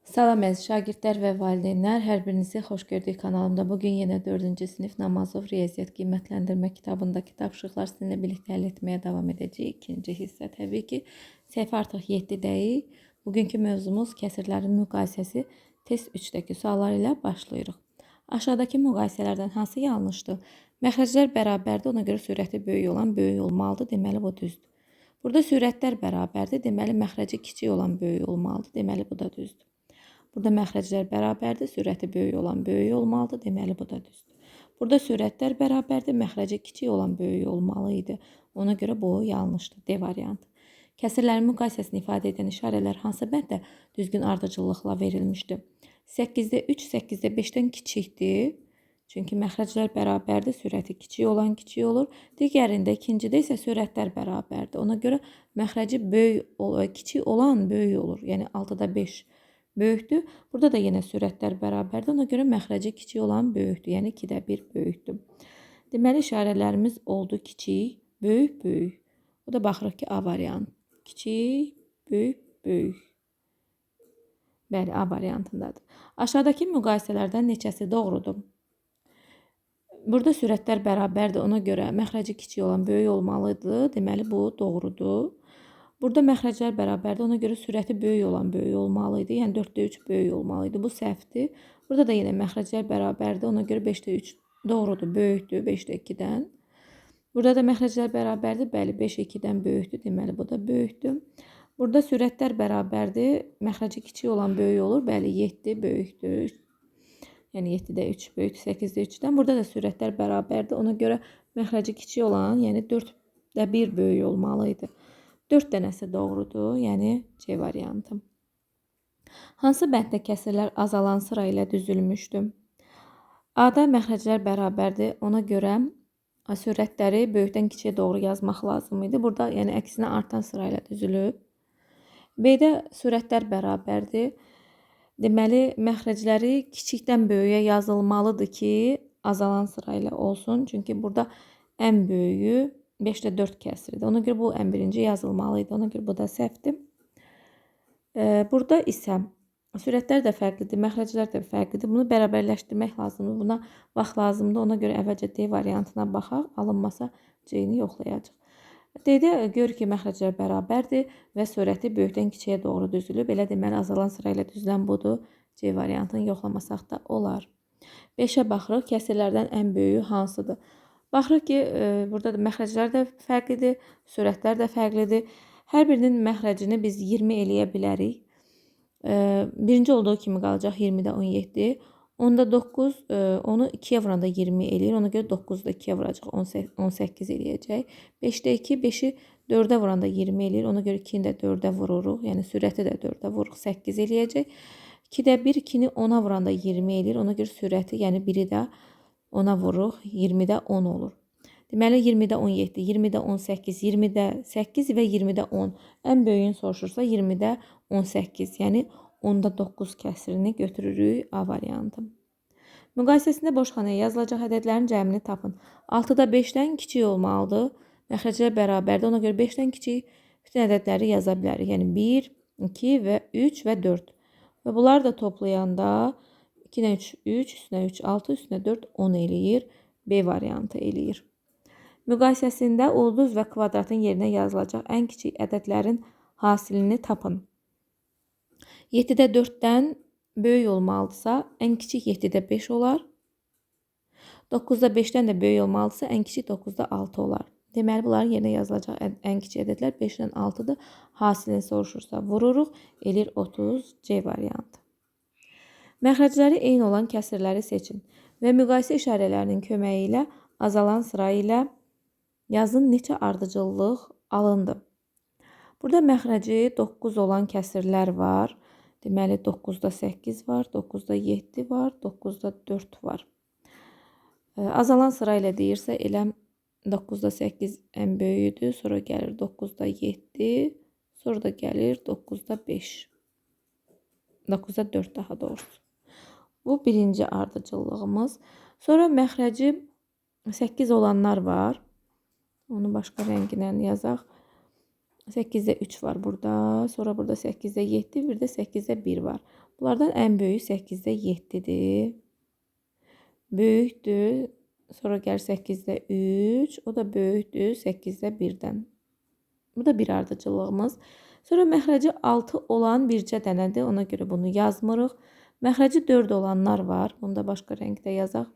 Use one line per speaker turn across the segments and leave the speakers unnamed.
Salam əziz şagirdlər və valideynlər, hər birinizi xoş gördük kanalımda. Bugün yenə 4-cü sinif Namazov Riyaziyyat qiymətləndirmə kitabındakı tapşırıqlar sizinlə birlikdə həll etməyə davam edəcəyik. İkinci hissə təbii ki, səhifə artıq 7-dəyik. Bugünkü mövzumuz kəsirlərin müqayisəsi. Test 3-dəki suallar ilə başlayırıq. Aşağıdakı müqayisələrdən hansı yanlışdır? Məxrəclər bərabərdir, ona görə sürəti böyük olan böyük olmalıdır. Deməli bu düzdür. Burada sürətlər bərabərdir, deməli məxrəci kiçik olan böyük olmalıdır. Deməli bu da düzdür. Burada məxrəclər bərabərdir, sürəti böyük olan böyük olmalıdır. Deməli, bu da düzdür. Burada sürətlər bərabərdir, məxrəci kiçik olan böyük olmalı idi. Ona görə bu yanlışdır. D variantı. Kəsirlərin müqayisəsini ifadə edən işarələr hansı bənddə düzgün ardıcıllıqla verilmişdir? 8-də 3, 8-də 5-dən kiçikdir. Çünki məxrəclər bərabərdir, sürəti kiçik olan kiçik olur. Digərində, ikincidə isə sürətlər bərabərdir. Ona görə məxrəci kiçik olan böyük olur. Yəni 6-da 5 böyükdür. Burada da yenə sürətlər bərabərdir. Ona görə məxrəci kiçik olan böyükdür. Yəni 2-də 1 böyükdür. Deməli, işarələrimiz oldu kiçik, böyük, böyük. O da baxırıq ki, A variantı. Kiçik, böyük, böyük. Bəli, A variantındadır. Aşağıdakı müqayisələrdən neçəsi doğrudur? Burada sürətlər bərabərdir. Ona görə məxrəci kiçik olan böyük olmalıdır. Deməli, bu doğrudur. Burada məxrəclər bərabərdir. Ona görə sürəti böyük olan böyük olmalı idi. Yəni 4-də 3 böyük olmalı idi. Bu səhvdir. Burada da yenə məxrəclər bərabərdir. Ona görə 5-də 3 doğrudur, böyükdür 5-də 2-dən. Burada da məxrəclər bərabərdir. Bəli, 5 2-dən böyükdür. Deməli, bu da böyükdür. Burada sürətlər bərabərdir. Məxrəci kiçik olan böyük olur. Bəli, 7 böyükdür. Yəni 7-də 3 böyükdür 8-də 3-dən. Burada da sürətlər bərabərdir. Ona görə məxrəci kiçik olan, yəni 4-də 1 böyük olmalı idi. 4 dənəsi doğrudur, yəni C variantı. Hansı bənddə kəsirlər azalan sıra ilə düzülmüşdür? A-da məxrəclər bərabərdir, ona görə sürətləri böyükdən kiçiyə doğru yazmaq lazım idi. Burada yəni əksinə artan sıra ilə düzülüb. B-də sürətlər bərabərdir. Deməli, məxrəcləri kiçikdən böyüyə yazılmalıdır ki, azalan sıra ilə olsun. Çünki burada ən böyüyü 5-də 4 kəsirdir. Ona görə bu ən birinci yazılmalı idi. Ona görə bu da səhvdir. Burada isə sürətlər də fərqlidir, məxrəclər də fərqlidir. Bunu bərabərləşdirmək lazımdır. Buna vaxt lazımdır. Ona görə əvvəlcə D variantına baxaq. Alınmasa C-ni yoxlayacaq. D-də görür ki, məxrəclər bərabərdir və sürəti böyükdən kiçiyə doğru düzülüb. Elə deməli, azalan sıra ilə düzülən budur. C variantını yoxlamasaq da olar. 5-ə baxırıq. Kəsirlərdən ən böyüyü hansıdır? Baxırıq ki, burada da məxrəclər də fərqlidir, sürətlər də fərqlidir. Hər birinin məxrəcini biz 20 eləyə bilərik. Birinci olduğu kimi qalacaq 20-də 17. 10-da 9, onu 2-yə vuranda 20 eləyir. Ona görə 9-da 2-yə vuracaq, 18 eləyəcək. 5-də 2, 5-i 4-ə vuranda 20 eləyir. Ona görə 2-ni də 4-ə vururuq. Yəni sürəti də 4-ə vururuq, 8 eləyəcək. 2-də 1, 2-ni 10-a vuranda 20 eləyir. Ona görə sürəti, yəni 1-i də 10-a vururuq, 20-də 10 olur. Deməli, 20-də 17, 20-də 18, 20-də 8 və 20-də 10. Ən böyüyünü soruşursa 20-də 18, yəni 10-da 9 kəsirini götürürük A variantı. Müqayisəsində boşxanaya yazılacaq ədədlərin cəmini tapın. 6-da 5-dən kiçik olmalıdır. Məxrəclər bərabərdir. Ona görə 5-dən kiçik bütün ədədləri yaza bilərik. Yəni 1, 2 və 3 və 4. Və bunları da toplayanda 2-dən 3, 3, üstünə 3, 6, üstünə 4, 10 eləyir. B variantı eləyir. Müqayisəsində ulduz və kvadratın yerinə yazılacaq ən kiçik ədədlərin hasilini tapın. 7-də 4-dən böyük olmalıdırsa, ən kiçik 7-də 5 olar. 9-da 5-dən də böyük olmalıdırsa, ən kiçik 9-da 6 olar. Deməli, bunların yerinə yazılacaq ən kiçik ədədlər 5-dən 6-dır. Hasilini soruşursa vururuq, eləyir 30, C variantı. Məxrəcləri eyni olan kəsirləri seçin və müqayisə işarələrinin köməyi ilə azalan sıra ilə yazın neçə ardıcıllıq alındı. Burada məxrəci 9 olan kəsirlər var. Deməli, 9-da 8 var, 9-da 7 var, 9-da 4 var. Azalan sıra ilə deyirsə, elə 9-da 8 ən böyüdür, sonra gəlir 9-da 7, sonra da gəlir 9-da 5. 9-da 4 daha doğrusu. Bu birinci ardıcıllığımız. Sonra məxrəci 8 olanlar var. Onu başqa rənginə yazaq. 8'də 3 var burada. Sonra burada 8'də 7, bir də 8'də 1 var. Bunlardan ən böyüyü 8'də 7'dir. Böyükdür. Sonra gəlir 8'də 3. O da böyükdür 8'də 1-dən. Bu da bir ardıcıllığımız. Sonra məxrəci 6 olan bircə dənədir. Ona görə bunu yazmırıq. Məxrəci 4 olanlar var. Bunu da başqa rəngdə yazaq.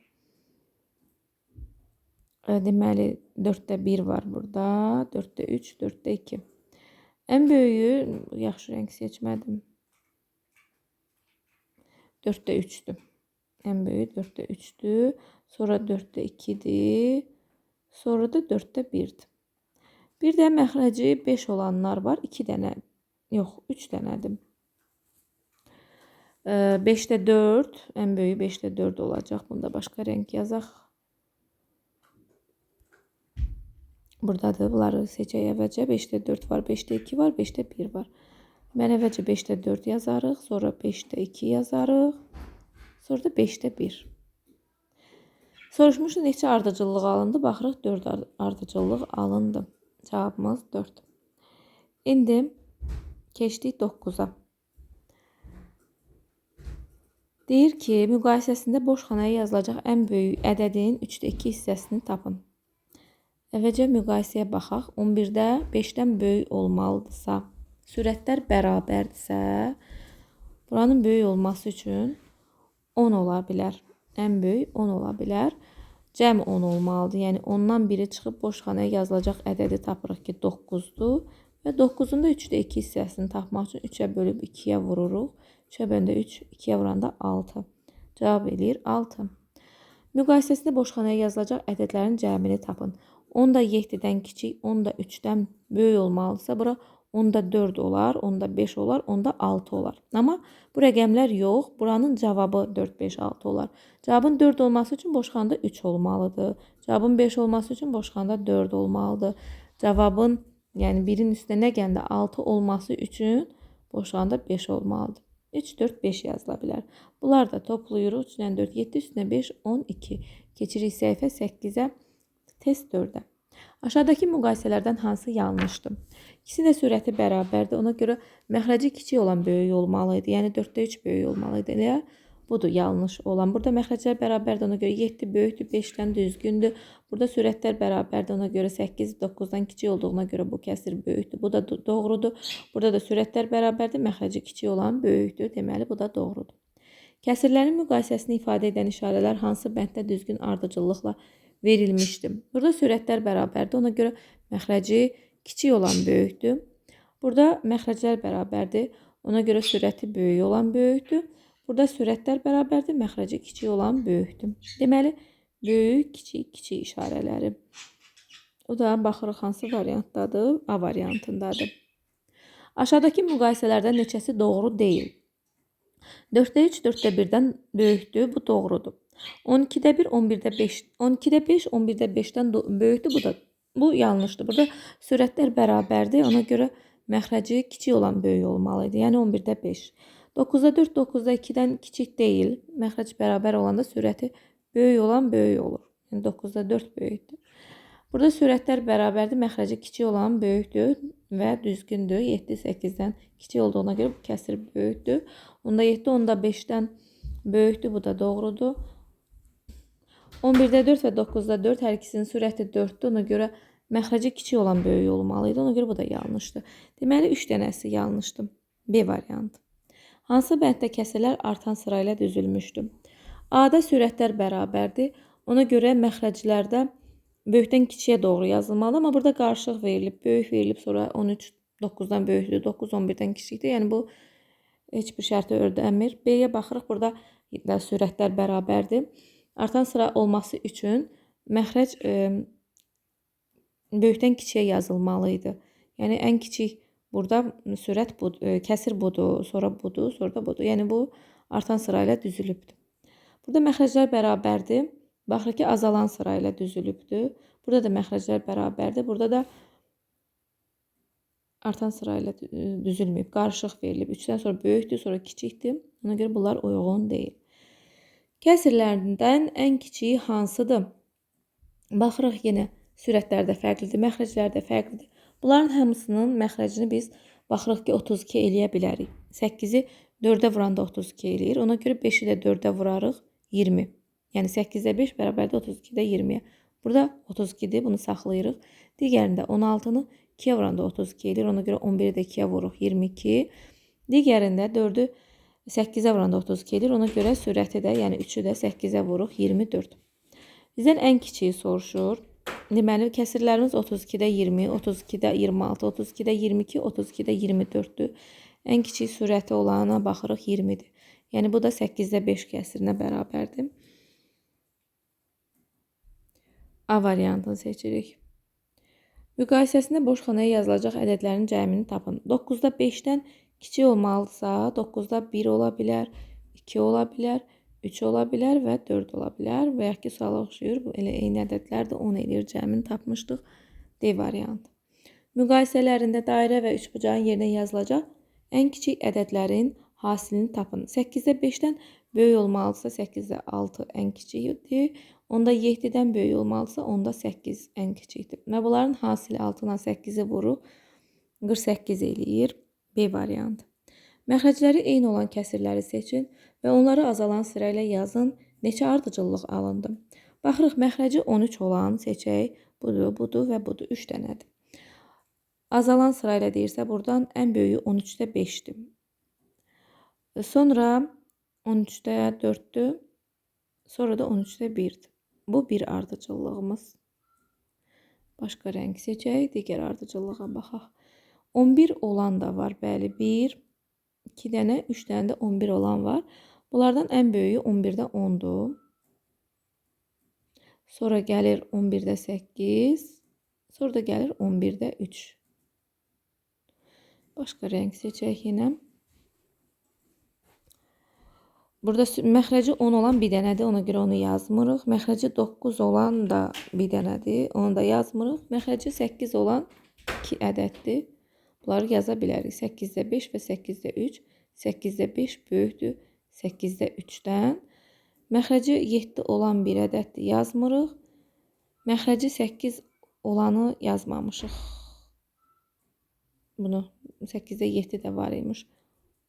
Deməli 4'də 1 var burada. 4'də 3, 4'də 2. Ən böyüyü yaxşı rəng seçmədim. 4'də 3'dür. Ən böyüyü 4'də 3'dür. Sonra 4'də 2'dir. Sonra da 4'də 1'dir. Bir də məxrəci 5 olanlar var. 2 dənə. Yox, 3 dənədir. 5'də 4. Ən böyüyü 5'də 4 olacaq. Bunda başqa rəng yazaq. Buradadır. Bunları seçək əvvəlcə. 5'də 4 var, 5'də 2 var, 5'də 1 var. Mən əvvəlcə 5'də 4 yazarıq. Sonra 5'də 2 yazarıq. Sonra da 5'də 1. Soruşmuşdu neçə ardıcıllıq alındı. Baxırıq 4 ardıcıllıq alındı. Cavabımız 4. İndi keçdik 9'a. Deyir ki, müqayisəsində boş xanaya yazılacaq ən böyük ədədin 3'də 2 hissəsini tapın. Əvvəlcə müqayisəyə baxaq. 11'də 5'dən böyük olmalıdırsa, sürətlər bərabərdirsə, buranın böyük olması üçün 10 ola bilər. Ən böyük 10 ola bilər. Cəm 10 olmalıdır. Yəni 10'dan biri çıxıb boş xanaya yazılacaq ədədi tapırıq ki 9'dur. Və 9'un da 3'də 2 hissəsini tapmaq üçün 3'ə bölüb 2'yə vururuq. 3'ə böləndə 3, 2'yə vuranda 6. Cavab eləyir 6. Müqayisəsində boş xanaya yazılacaq ədədlərin cəmini tapın. 10 da 7'dən kiçik, 10 da 3'dən böyük olmalıdırsa, bura 10 da 4 olar, 10 da 5 olar, 10 da 6 olar. Amma bu rəqəmlər yox. Buranın cavabı 4, 5, 6 olar. Cavabın 4 olması üçün boş xanada 3 olmalıdır. Cavabın 5 olması üçün boş xanada 4 olmalıdır. Cavabın, yəni 1'in üstünə nə gəndə 6 olması üçün boş xanada 5 olmalıdır. 3, 4, 5 yazıla bilər. Bunlar da toplayırıq. 3'dən 4, 7, üstünə 5, 12. Keçirik səhifə 8'ə, test 4'ə. Aşağıdakı müqayisələrdən hansı yanlışdır? İkisi də sürəti bərabərdir. Ona görə məxrəci kiçik olan böyük olmalıydı. Yəni 4'də 3 böyük olmalıydı. Elə budur yanlış olan. Burada məxrəclər bərabərdir. Ona görə 7 böyükdür, 5'dən düzgündür. Burada sürətlər bərabərdir. Ona görə 8 9'dan kiçik olduğuna görə bu kəsir böyükdür. Bu da doğrudur. Burada da sürətlər bərabərdir. Məxrəci kiçik olan böyükdür. Deməli bu da doğrudur. Kəsirlərin müqayisəsini ifadə edən işarələr hansı bənddə düzgün ardıcıllıqla verilmişdir? Burada sürətlər bərabərdir. Ona görə məxrəci kiçik olan böyükdür. Burada məxrəclər bərabərdir. Ona görə sürəti böyük olan böyükdür. Burada sürətlər bərabərdir. Məxrəci kiçik olan böyükdür. Deməli, böyük, kiçik, kiçik işarələri. O da baxırıq hansı variantdadır? A variantındadır. Aşağıdakı müqayisələrdən neçəsi doğru deyil? 4'də 3, 4'də 1'dən böyükdür. Bu doğrudur. 12'də 1, 11'də 5. 12'də 5, 11'də 5'dən böyükdür. Bu yanlışdır. Burada sürətlər bərabərdir. Ona görə məxrəci kiçik olan böyük olmalıydı. Yəni 11'də 5. 9'da 4, 9'da 2'dən kiçik deyil. Məxrəc bərabər olanda sürəti böyük olan böyük olur. Yəni 9'da 4 böyükdür. Burada sürətlər bərabərdir. Məxrəci kiçik olan böyükdür və düzgündür. 7 8'dən kiçik olduğuna görə bu kəsir böyükdür. Onda 7 onda 5'dən böyükdür. Bu da doğrudur. 11'də 4 və 9'da 4 hər ikisinin sürəti 4'dür. Ona görə məxrəci kiçik olan böyük olmalıydı. Ona görə bu da yanlışdır. Deməli 3 dənəsi yanlışdır. B variantı. Hansı bənddə kəsirlər artan sırayla düzülmüşdür? A-da sürətlər bərabərdir. Ona görə məxrəclərdə böyükdən kiçiyə doğru yazılmalı. Amma burada qarışıq verilib. Böyük verilib, sonra 13 9'dan böyükdür. 9 11'dən kiçikdir. Yəni bu heç bir şərtə ödənmir. B-yə baxırıq. Burada da sürətlər bərabərdir. Artan sıra olması üçün məxrəc böyükdən kiçiyə yazılmalıydı. Yəni ən kiçik burada sürət budur, kəsir budur, sonra budur, sonra da budur. Yəni bu artan sırayla düzülübdür. Burada məxrəclər bərabərdir. Baxırıq ki, azalan sırayla düzülübdür. Burada da məxrəclər bərabərdir. Burada da artan sırayla düzülməyib, qarışıq verilib. 3'dən sonra böyükdür, sonra kiçikdir. Ona görə bunlar uyğun deyil. Kəsirlərindən ən kiçiyi hansıdır? Baxırıq yenə sürətlər də fərqlidir, məxrəclər də fərqlidir. Bunların hamısının məxrəcini biz baxırıq ki, 32 eləyə bilərik. 8-i 4-ə vuranda 32 eləyir. Ona görə 5-i də 4-ə vurarıq 20. Yəni 8-də 5 bərabərdir 32-də 20-yə. Burada 32-dir, bunu saxlayırıq. Digərində 16-nı 2-yə vuranda 32 eləyir. Ona görə 11-i də 2-yə vururuq 22. Digərində 4-ü 8-ə vuranda 32 eləyir. Ona görə sürəti də, yəni 3-ü də 8-ə vururuq 24. Bizdən ən kiçiyi soruşur. Deməli, kəsirlərimiz 32-də 20, 32-də 26, 32-də 22, 32-də 24-dür. Ən kiçik sürəti olana baxırıq 20-dir. Yəni, bu da 8-də 5 kəsirinə bərabərdir. A variantını seçirik. Müqayisəsində boş xanaya yazılacaq ədədlərin cəmini tapın. 9-da 5-dən kiçik olmalıdırsa, 9-da 1 ola bilər, 2 ola bilər, 3 ola bilər və 4 ola bilər. Və ya ki, suala oxşuyur. Bu elə eyni ədədlərdir. 10 eləyir cəmini tapmışdıq. D variantı. Müqayisələrində dairə və üçbucağın yerinə yazılacaq ən kiçik ədədlərin hasilini tapın. 8-də 5-dən böyük olmalıdırsa 8-də 6 ən kiçikdir. Onda 7-dən böyük olmalıdırsa onda 8 ən kiçikdir. Və bunların hasili 6 ilə 8-i vurur. 48 eləyir. B variantı. Məxrəcləri eyni olan kəsirləri seçin və onları azalan sırayla yazın. Neçə ardıcıllıq alındı? Baxırıq, məxrəci 13 olan seçək. Budur, budur və budur. 3 dənədir. Azalan sırayla deyirsə, buradan ən böyüyü 13-də 5-dir. Sonra 13-də 4-dür. Sonra da 13-də 1-dir. Bu bir ardıcıllığımız. Başqa rəng seçək. Digər ardıcıllığa baxaq. 11 olan da var. Bəli, 1, 2 dənə, 3 dənə də 11 olan var. Bunlardan ən böyüyü 11-də 10-dur. Sonra gəlir 11-də 8. Sonra da gəlir 11-də 3. Başqa rəng seçək yenə. Burada məxrəci 10 olan bir dənədir. Ona görə onu yazmırıq. Məxrəci 9 olan da bir dənədir. Onu da yazmırıq. Məxrəci 8 olan 2 ədəddir. Bunları yaza bilərik. 8-də 5 və 8-də 3. 8-də 5 böyükdür 8-də 3-dən. Məxrəci 7 olan bir ədəddir. Yazmırıq. Məxrəci 8 olanı yazmamışıq. Bunu 8-də 7 də var imiş.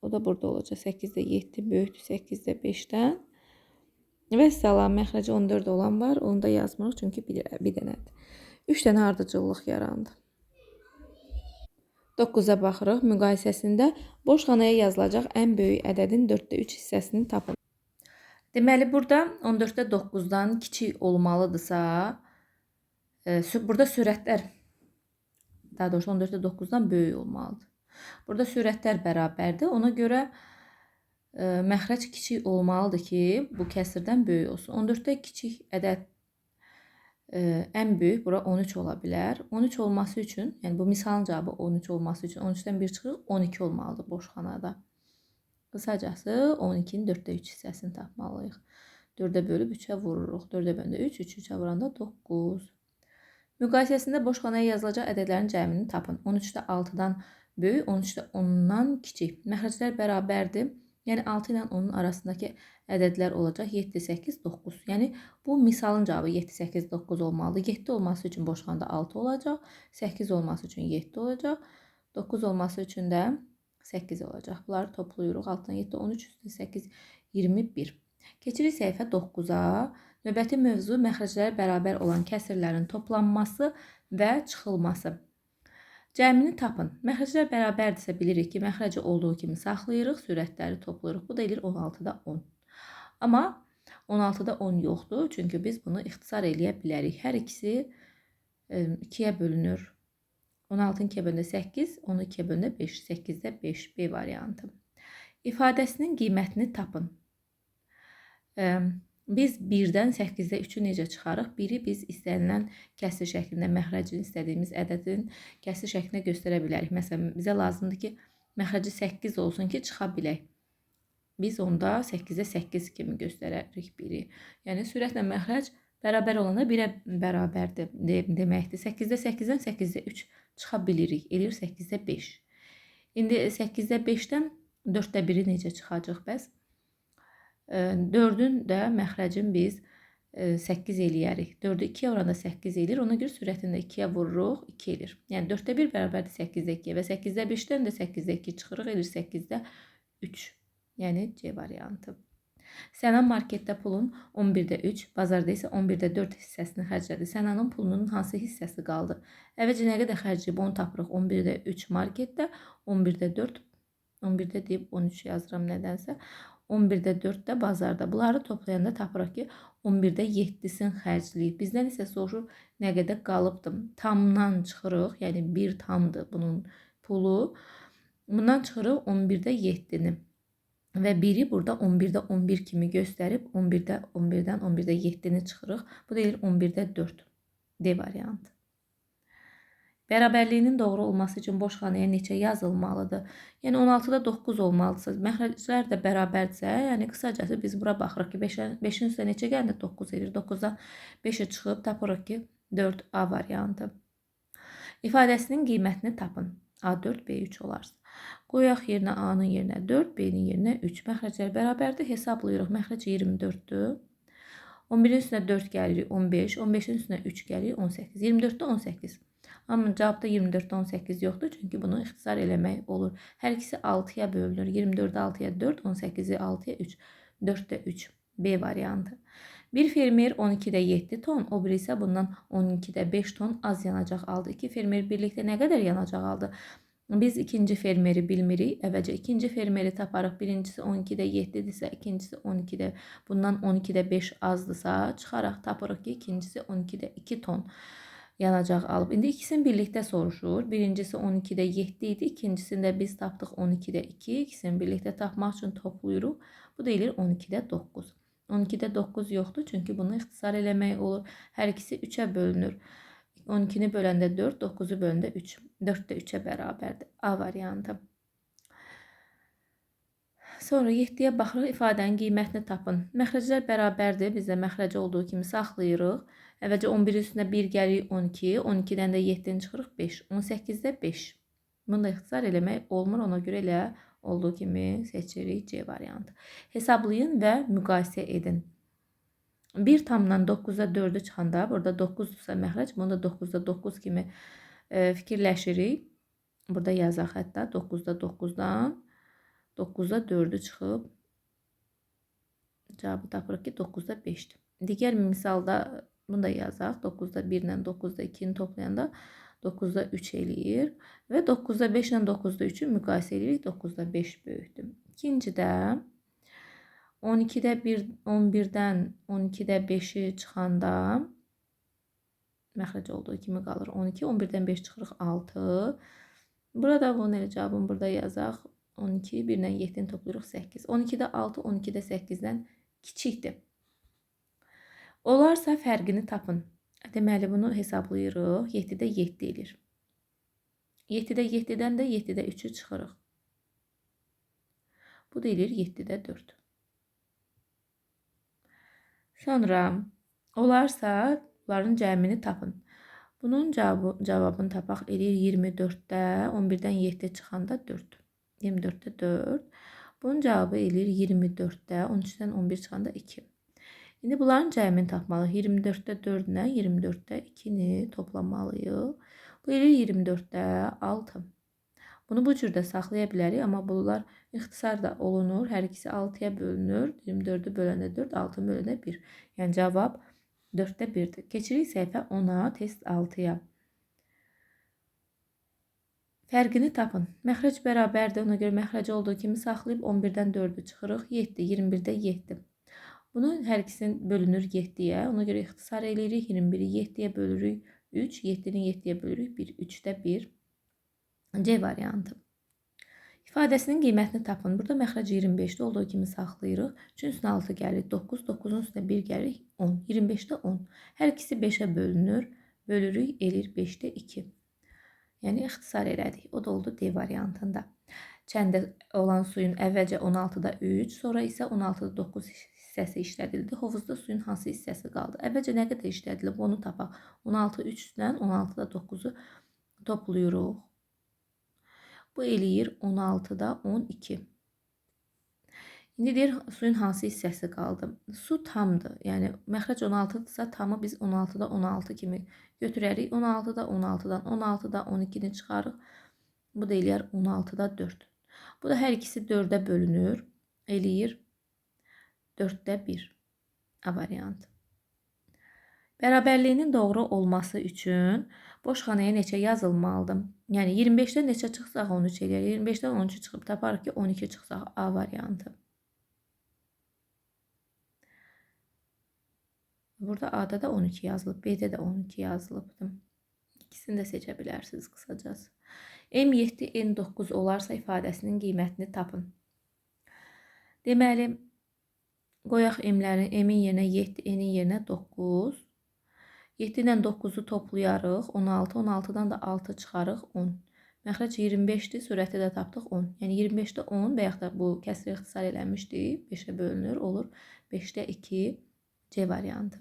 O da burada olacaq. 8-də 7 böyükdür 8-də 5-dən. Və salam, məxrəci 14 olan var. Onu da yazmırıq çünki bir dənədir. 3 dənə ardıcıllıq yarandı. 9-a baxırıq. Müqayisəsində boş xanaya yazılacaq ən böyük ədədin 4-də 3 hissəsini tapın. Deməli, burada 14-də 9-dan kiçik olmalıdırsa, burada sürətlər, daha doğrusu 14-də 9-dan böyük olmalıdır. Burada sürətlər bərabərdir. Ona görə məxrəc kiçik olmalıdır ki, bu kəsirdən böyük olsun. 14-də kiçik ədəd ən böyük bura 13 ola bilər. 13 olması üçün, yəni bu misalın cavabı 13 olması üçün 13-dən 1 çıxırıq, 12 olmalıdır boş xanada. Qısacası 12-nin 4-də 3 hissəsini tapmalıyıq. 4-ə bölüb 3-ə vururuq. 4-ə bölündə 3, 3-ə vuranda 9. Müqayisəsində boş xanaya yazılacaq ədədlərin cəmini tapın. 13-də 6-dan böyük, 13-də 10-dan kiçik. Məxrəclər bərabərdir. Yəni 6 ilə 10-un arasındakı ədədlər olacaq 7, 8, 9. Yəni bu misalın cavabı 7, 8, 9 olmalıdır. 7 olması üçün boş xanada 6 olacaq. 8 olması üçün 7 olacaq. 9 olması üçün də 8 olacaq. Bunları toplayırıq. 6-dan 7, 13, 8, 21. Keçirik səhifə 9-a. Növbəti mövzu məxrəcləri bərabər olan kəsirlərin toplanması və çıxılması. Cəmini tapın. Məxrəclər bərabərdirsə bilirik ki, məxrəci olduğu kimi saxlayırıq, sürətləri toplayırıq. Bu da eləyir 16-da 10. Amma 16-da 10 yoxdur, çünki biz bunu ixtisar eləyə bilərik. Hər ikisi 2-yə bölünür. 16-nın 2-yə bölündə 8, 10-u 2-yə bölündə 5, 8-də 5, B variantı. İfadəsinin qiymətini tapın. Biz 1-dən 8-də 3-ü necə çıxarıq? 1-i biz istənilən kəsir şəklində məxrəcini istədiyimiz ədədin kəsir şəklində göstərə bilərik. Məsələn, bizə lazımdır ki, məxrəci 8 olsun ki, çıxa bilək. Biz onda 8-də 8 kimi göstərərik 1-i. Yəni, sürətlə məxrəc bərabər olanda 1-ə bərabərdir deməkdir. 8-də 8-dən 8-də 3 çıxa bilirik. Eləyir 8-də 5. İndi 8-də 5-dən 4-də 1-i necə çıxacaq bəs? 4-ün də məxrəcin biz 8 eləyərik. 4-ü 2-yə vuranda 8 eləyir. Ona görə sürətini də 2-yə vururuq, 2 eləyir. Yəni 4-də 1 bərabərdir 8-də 2-yə və 8-də 5-dən də 8-də 2 çıxırıq, eləyir 8-də 3. Yəni C variantı. Sənan marketdə pulun 11-də 3, bazarda isə 11-də 4 hissəsini xərclədi. Sənanın pulunun hansı hissəsi qaldı? Əvvəlcə nə qədər xərcləyib onu tapırıq. 11-də 3 marketdə, 11-də 4, 11-də deyib 13 yazıram nədənsə. 11-də 4 də bazarda. Bunları toplayanda tapırıq ki, 11-də 7-sini xərcləyib. Bizdən isə soruşur nə qədər qalıbdır. Tamdan çıxırıq, yəni 1 tamdır bunun pulu. Bundan çıxırıq 11-də 7-ni. Və 1-i burada 11-də 11 kimi göstərib 11-də 11-dən 11-də 7-ni çıxırıq. Bu da eləyir 11-də 4. D variantı. Bərabərliyinin doğru olması üçün boş xanaya neçə yazılmalıdır? Yəni 16-da 9 olmalıdır. Məxrəclər də bərabərdirsə, yəni qısacası biz bura baxırıq ki, 5-in üstə neçə gəlir? 9 edir. 9-dan 5-ə çıxıb tapırıq ki, 4A variantı. İfadəsinin qiymətini tapın. A4, B3 olarsa. Qoyaq yerinə A-nın yerinə 4, B-nin yerinə 3. Məxrəclər bərabərdir. Hesablayırıq. Məxrəc 24-dür. 11-in üstünə 4 gəlir 15, 15-in üstünə 3 gəlir 18. 24-də 18. Amma cavabda 24-də 18 yoxdur, çünki bunu ixtisar eləmək olur. Hər ikisi 6-ya bölünür. 24-də 6-ya 4, 18-i 6-ya 3. 4-də 3. B variantı. Bir fermer 12-də 7 ton, o biri isə bundan 12-də 5 ton az yanacaq aldı. İki fermer birlikdə nə qədər yanacaq aldı? Biz ikinci fermeri bilmirik. Əvvəlcə ikinci fermeri taparıq. Birincisi 12-də 7-dirsə, ikincisi 12-də, bundan 12-də 5 azdırsa, çıxaraq tapırıq ki, ikincisi 12-də 2 ton yanacaq alıb. İndi ikisini birlikdə soruşur. Birincisi 12-də 7 idi, ikincisində biz tapdıq 12-də 2. İkisini birlikdə tapmaq üçün toplayırıq. Bu da eləyir 12-də 9. 12-də 9 yoxdur, çünki bunu ixtisar eləmək olur. Hər ikisi 3-ə bölünür. 12-ni böləndə 4, 9-u böləndə 3. 4-də 3-ə bərabərdir. A variantı. Sonra 7-yə baxırıq, ifadənin qiymətini tapın. Məxrəclər bərabərdir. Biz də məxrəci olduğu kimi saxlayırıq. Əvvəlcə 11-in üstünə 1 gəlir 12, 12-dən də 7-ni çıxırıq 5. 18-də 5. Bunu da ixtisar eləmək olmur, ona görə elə olduğu kimi seçirik C variantı. Hesablayın və müqayisə edin. 1 tamdan 9-a 4-ü çıxanda, burada 9-dursa məxrəc, bunu da 9-da 9 kimi fikirləşirik. Burada yazaq hətta 9-da 9-dan 9-da 4-ü çıxıb cavabı tapırıq ki, 9-da 5-dir. Digər bir misalda bunu da yazaq. 9-da 1 ilə 9-da 2-ni toplayanda 9-da 3 eləyir. Və 9-da 5 ilə 9-da 3-ü müqayisə edirik. 9-da 5 böyükdür. İkincidə 12-də 1, 11-dən 12-də 5-i çıxanda məxrəc olduğu kimi qalır 12, 11-dən 5 çıxırıq 6. Burada bunun elə cavabını burada yazaq. 12, 1-dən 7-ni toplayırıq 8. 12-də 6, 12-də 8-dən kiçikdir. Olarsa fərqini tapın. Deməli bunu hesablayırıq. 7-də 7 eləyir. 7-də 7-dən də 7-də 3-ü çıxırıq. Bu da eləyir 7-də 4. Sonra olarsa bunların cəmini tapın. Bunun cavabını tapaq eləyir 24-də 11-dən 7 çıxanda 4. 24-də 4. Bunun cavabı eləyir 24-də 13-dən 11 çıxanda 2. İndi bunların cəmini tapmalıyıq. 24-də 4 ilə 24-də 2-ni toplamalıyıq. Bu eləyir 24-də 6. Bunu bu cürdə saxlaya bilərik, amma bunlar ixtisar da olunur. Hər ikisi 6-ya bölünür. 24-ü böləndə 4, 6-ı böləndə 1. Yəni cavab 4-də 1-dir. Keçirik səhifə 10-a, test 6-ya. Fərqini tapın. Məxrəc bərabərdir. Ona görə məxrəci olduğu kimi saxlayıb 11-dən 4-ü çıxırıq. 7, 21-də 7. Bunu hər ikisini bölünür 7-yə. Ona görə ixtisar eləyirik. 21-i 7-yə bölürük 3, 7-ni 7-yə bölürük 1. 3-də 1. C variantı. İfadəsinin qiymətini tapın. Burada məxrəc 25-də olduğu kimi saxlayırıq. 3-ün üstünə 6 gəlir 9, 9-un üstünə 1 gəlir 10. 25-də 10. Hər ikisi 5-ə bölünür. Bölürük, eləyir 5-də 2. Yəni ixtisar elədik. O da oldu D variantında. Çəndə olan suyun əvvəlcə 16-da 3, sonra isə 16-da 9 hissəsi işlədildi. Hovuzda suyun hansı hissəsi qaldı? Əvvəlcə nə qədər işlədilib? Onu tapaq. 16 3-dən 16-da 9-u toplayırıq. Bu eləyir 16-da 12. İndi deyir suyun hansı hissəsi qaldı? Su tamdır. Yəni məxrəc 16-dırsa tamı biz 16-da 16 kimi götürərik. 16-da 16-dan 16-da 12-ni çıxarıq. Bu da eləyər 16-da 4. Bu da hər ikisi 4-ə bölünür. Eləyir 4-də 1. A variantı. Bərabərliyinin doğru olması üçün boş xanaya neçə yazılmalıdır? Yəni 25-dən neçə çıxsaq 13 eləyər. 25-dən 13 çıxıb taparıq ki 12 çıxsaq A variantı. Burada A'da da 12 yazılıb, B'də də 12 yazılıbdır. İkisini də seçə bilərsiniz qısacası. M7, N9 olarsa ifadəsinin qiymətini tapın. Deməli, qoyaq M'lərin, M'in yerinə 7, N'in yerinə 9. 7 ilə 9-u toplayarıq, 16, 16-dan da 6 çıxarıq, 10. Məxrəc 25-dir, sürəti də tapdıq 10. Yəni 25-də 10 və yaxud da bu kəsri ixtisar eləmişdik, 5-ə bölünür, olur 5-də 2 C variantı.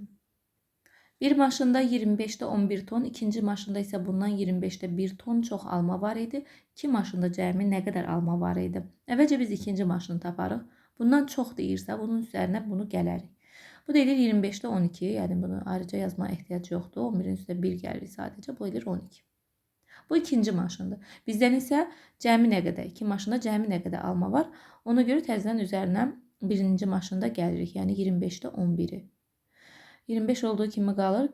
Bir maşında 25'də 11 ton, ikinci maşında isə bundan 25'də 1 ton çox alma var idi. İki maşında cəmi nə qədər alma var idi? Əvvəlcə biz ikinci maşını taparıq. Bundan çox deyirsə, bunun üzərinə bunu gələrik. Bu deyilir 25'də 12, yəni bunu ayrıca yazmaya ehtiyac yoxdur. 11'in üstə 1 gəlir sadəcə, bu edir 12. Bu ikinci maşındır. Bizdən isə cəmi nə qədər? İki maşında cəmi nə qədər alma var? Ona görə təzədən üzərinə birinci maşında gəlirik, yəni 25'də 11'i. 25 olduğu kimi qalır.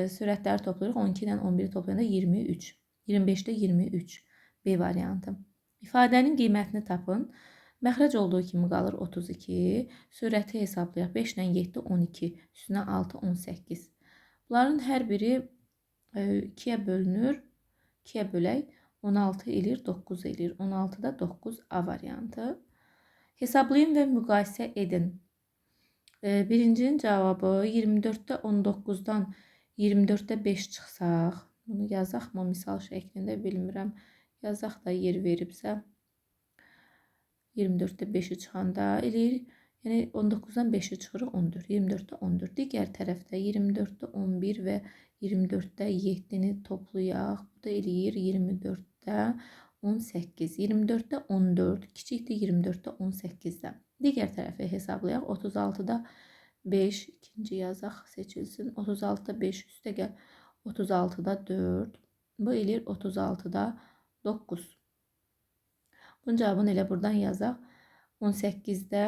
Sürətləri toplayırıq. 12 ilə 11'i toplayanda 23. 25'də 23. B variantı. İfadənin qiymətini tapın. Məxrəc olduğu kimi qalır 32. Sürəti hesablayaq. 5 ilə 7 12. Üstünə 6 18. Bunların hər biri 2'yə bölünür. 2'yə bölək. 16 elir 9 elir. 16'da 9 A variantı. Hesablayın və müqayisə edin. Birincinin cavabı 24'də 19'dan 24'də 5 çıxsaq, bunu yazaq mı misal şəklində bilmirəm. Yazaq da yer veribsə. 24'də 5'i çıxanda eləyir. Yəni 19'dan 5'i çıxırıq 14. 24'də 14. Digər tərəfdə 24'də 11 və 24'də 7-ni toplayaq. Bu da eləyir 24'də 18. 24'də 14 kiçikdir 24'də 18'də. Digər tərəfi hesablayaq. 36'da 5 ikinci yazaq seçilsin. 36'da 5 üstə gəl. 36'da 4. Bu eləyir 36'da 9. Bunun cavabını elə buradan yazaq. 18'də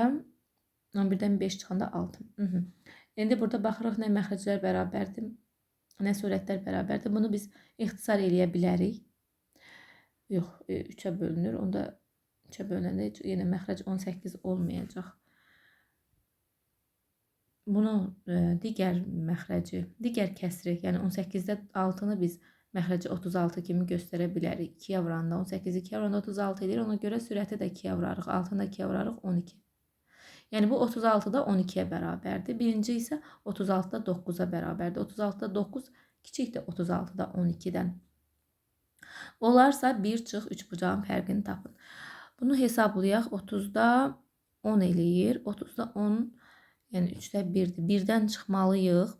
11'dən 5 çıxanda 6. İndi burada baxırıq nə məxrəclər bərabərdir, nə sürətlər bərabərdir. Bunu biz ixtisar eləyə bilərik. Yox, 3'ə bölünür. Onda 3'ə bölünəndə yenə məxrəc 18 olmayacaq. Bunu digər məxrəci, digər kəsri, yəni 18'də 6'nı biz məxrəci 36 kimi göstərə bilərik. 2'yə vuranda 18, 2'yə vuranda 36 edir. Ona görə sürəti də 2'yə vurarıq. 6'nı da 2'yə vurarıq 12. Yəni bu 36'da 12'yə bərabərdir. Birinci isə 36'da 9'a bərabərdir. 36'da 9 kiçikdir 36'da 12'dən. Olarsa 1 çıx 3 bucağın fərqini tapın. Bunu hesablayaq. 30'da 10 eləyir. 30'da 10 yəni 3'də 1'dir. 1'dən çıxmalıyıq.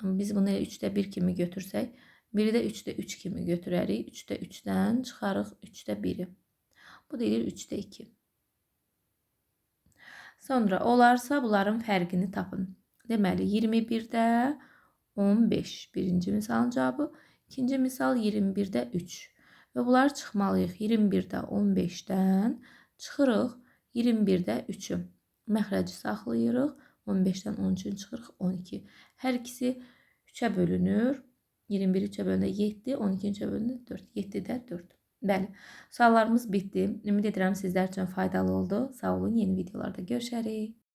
Biz bunu 3'də 1 kimi götürsək, 1'i də 3'də 3 kimi götürərik. 3'də 3'dən çıxarıq 3'də 1'i. Bu deyir 3'də 2. Sonra olarsa bunların fərqini tapın. Deməli 21'də 15 birinci misalın cavabı. İkinci misal 21'də 3. Və bunlar çıxmalıyıq. 21'də 15'dən çıxırıq 21'də 3'ü. Məxrəci saxlayırıq. 15'dən 13'ün çıxırıq 12. Hər ikisi 3'ə bölünür. 21 3'ə bölündə 7, 12 3'ə bölündə 4. 7'də 4. Bəli, suallarımız bitdi. Ümid edirəm sizlər üçün faydalı oldu. Sağ olun, yeni videolarda görüşərik.